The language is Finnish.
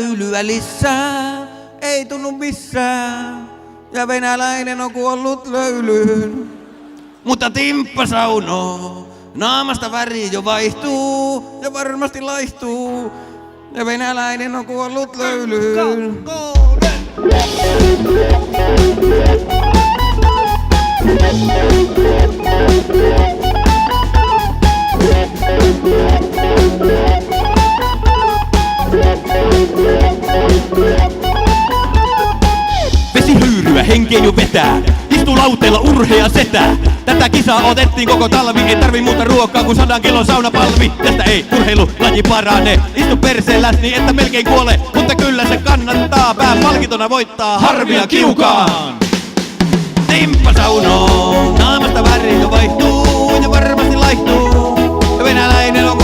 Löylyä lisää, ei tunnu missään. Ja venäläinen on kuollut löylyyn. Mutta Timppa saunoo, naamasta väri jo vaihtuu ja varmasti laihtuu. Ja venäläinen on kuollut löylyyn. Vesihöyryä henkeen jo vetää. Istuu lauteella urhea setä. Tätä kisaa otettiin koko talvi. Ei tarvi muuta ruokaa kuin 100 kilon saunapalvi. Tästä ei urheilulaji parane. Istu perseelläs niin että melkein kuole. Mutta kyllä se kannattaa. Pääpalkintona voittaa harvia kiukaan. Timppa saunoo, naamasta väri jo vaihtuu ja varmasti laihtuu. Ja venäläinen on